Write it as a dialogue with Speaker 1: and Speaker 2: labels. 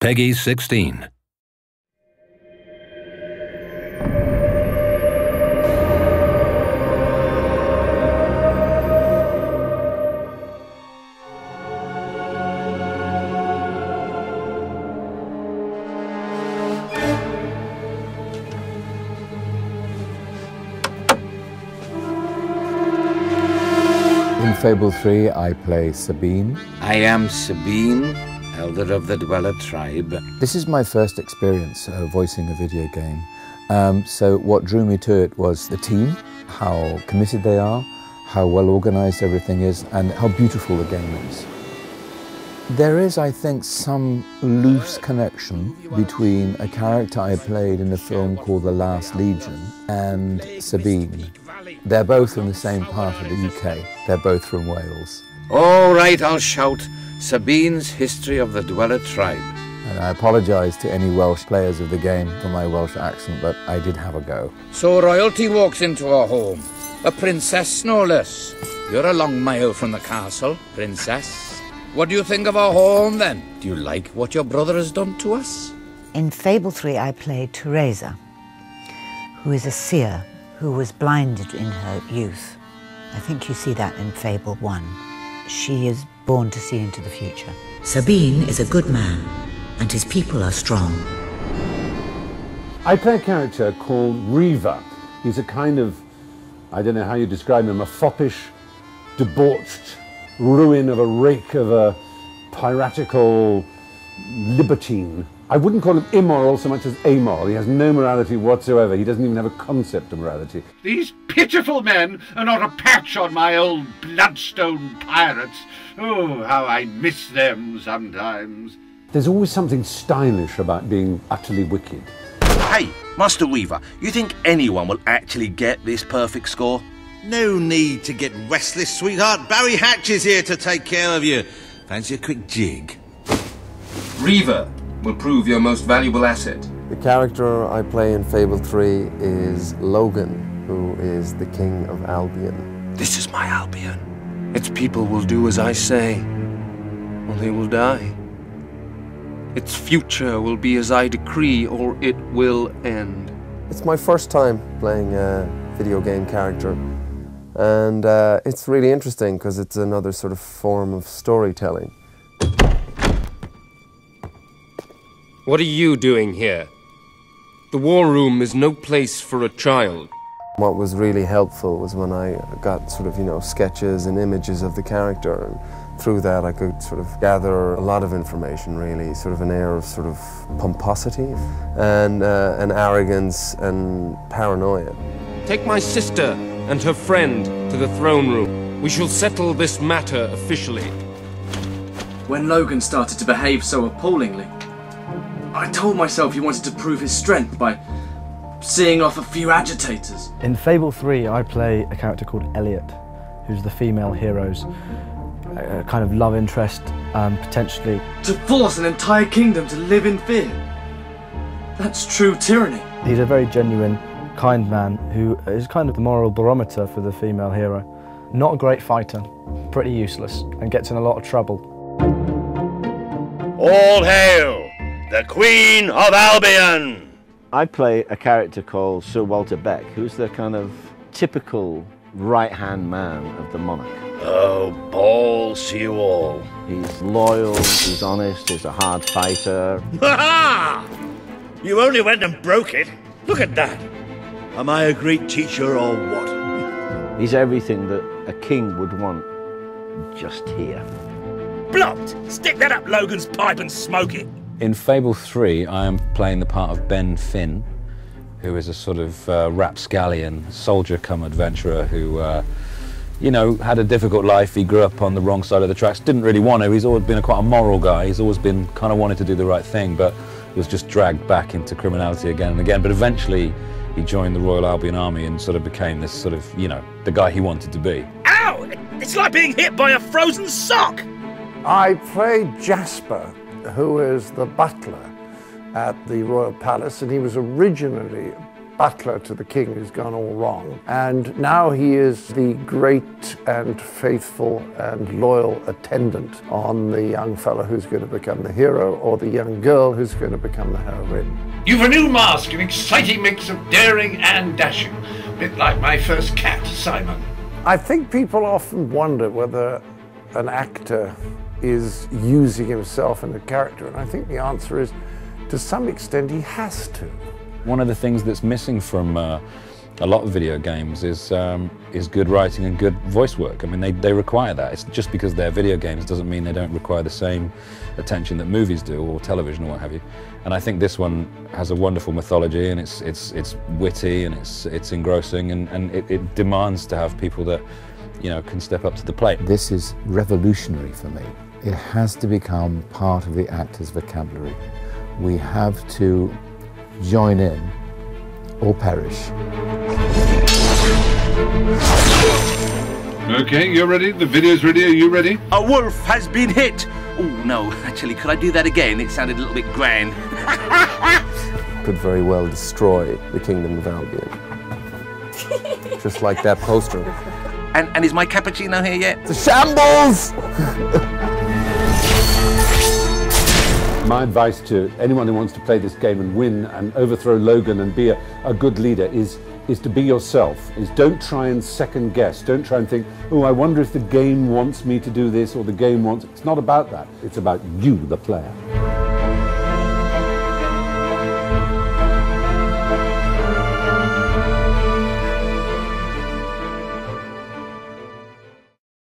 Speaker 1: Peggy 16.
Speaker 2: In Fable 3, I play Sabine.
Speaker 3: I am Sabine, elder of the Dweller tribe.
Speaker 2: This is my first experience voicing a video game. So what drew me to it was the team, how committed they are, how well organized everything is, and how beautiful the game is. There is, I think, some loose connection between a character I played in a film called The Last Legion and Sabine. They're both from the same part of the UK. They're both from Wales.
Speaker 3: All right, I'll shout. Sabine's History of the Dweller Tribe.
Speaker 2: And I apologise to any Welsh players of the game for my Welsh accent, but I did have a go.
Speaker 3: So royalty walks into our home. A princess, no less. You're a long mile from the castle, princess. What do you think of our home, then? Do you like what your brother has done to us?
Speaker 4: In Fable 3, I played Teresa, who is a seer who was blinded in her youth. I think you see that in Fable 1. She is born to see into the future.
Speaker 5: Sabine is a good man, and his people are strong.
Speaker 6: I play a character called Reaver. He's a kind of, I don't know how you describe him, a foppish, debauched ruin of a rake of a piratical libertine. I wouldn't call him immoral so much as amoral. He has no morality whatsoever. He doesn't even have a concept of morality.
Speaker 7: These pitiful men are not a patch on my old bloodstone pirates. Oh, how I miss them sometimes.
Speaker 6: There's always something stylish about being utterly wicked.
Speaker 8: Hey, Master Weaver, you think anyone will actually get this perfect score?
Speaker 9: No need to get restless, sweetheart. Barry Hatch is here to take care of you. Fancy a quick jig?
Speaker 10: Reaver will prove your most valuable asset.
Speaker 11: The character I play in Fable 3 is Logan, who is the King of Albion.
Speaker 10: This is my Albion. Its people will do as I say, or they will die. Its future will be as I decree, or it will end.
Speaker 11: It's my first time playing a video game character, and it's really interesting because it's another sort of form of storytelling.
Speaker 10: What are you doing here? The war room is no place for a child.
Speaker 11: What was really helpful was when I got sort of, sketches and images of the character, and through that I could sort of gather a lot of information, really, sort of an air of sort of pomposity and an arrogance and paranoia.
Speaker 10: Take my sister and her friend to the throne room. We shall settle this matter officially.
Speaker 12: When Logan started to behave so appallingly, I told myself he wanted to prove his strength by seeing off a few agitators.
Speaker 13: In Fable 3, I play a character called Elliot, who's the female hero's kind of love interest, potentially.
Speaker 12: To force an entire kingdom to live in fear. That's true tyranny.
Speaker 13: He's a very genuine, kind man who is kind of the moral barometer for the female hero. Not a great fighter, pretty useless, and gets in a lot of trouble.
Speaker 8: All hail the Queen of Albion!
Speaker 14: I play a character called Sir Walter Beck, who's the kind of typical right-hand man of the monarch.
Speaker 8: Oh, balls to you all.
Speaker 14: He's loyal, he's honest, he's a hard fighter.
Speaker 8: Ha-ha! You only went and broke it. Look at that. Am I a great teacher or what?
Speaker 14: He's everything that a king would want, just here.
Speaker 8: Blocked! Stick that up Logan's pipe and smoke it.
Speaker 2: In Fable 3, I am playing the part of Ben Finn, who is a sort of rapscallion, soldier-cum-adventurer who, had a difficult life. He grew up on the wrong side of the tracks, didn't really want to. He's always been quite a moral guy. He's always been kind of wanted to do the right thing, but was just dragged back into criminality again and again. But eventually, he joined the Royal Albion Army and sort of became this sort of, the guy he wanted to be.
Speaker 8: Ow! It's like being hit by a frozen sock!
Speaker 15: I play Jasper, who is the butler at the Royal Palace, and he was originally butler to the king who's gone all wrong. And now he is the great and faithful and loyal attendant on the young fellow who's going to become the hero, or the young girl who's going to become the heroine.
Speaker 7: You've a new mask, an exciting mix of daring and dashing. A bit like my first cat, Simon.
Speaker 15: I think people often wonder whether an actor is using himself in a character, and I think the answer is, to some extent, he has to.
Speaker 2: One of the things that's missing from a lot of video games is good writing and good voice work. I mean, they require that. It's just because they're video games doesn't mean they don't require the same attention that movies do, or television, or what have you. And I think this one has a wonderful mythology, and it's witty, and it's engrossing, and it demands to have people that, you know, can step up to the plate.
Speaker 1: This is revolutionary for me. It has to become part of the actor's vocabulary. We have to join in or perish.
Speaker 7: Okay, you're ready? The video's ready? Are you ready?
Speaker 9: A wolf has been hit! Oh, no, actually, could I do that again? It sounded a little bit grand.
Speaker 11: Could very well destroy the Kingdom of Albion. Just like that poster.
Speaker 9: And is my cappuccino here yet?
Speaker 1: It's a shambles!
Speaker 6: My advice to anyone who wants to play this game and win and overthrow Logan and be a good leader is to be yourself. Don't try and second guess. Don't try and think, oh, I wonder if the game wants me to do this or the game wants... It's not about that. It's about you, the player.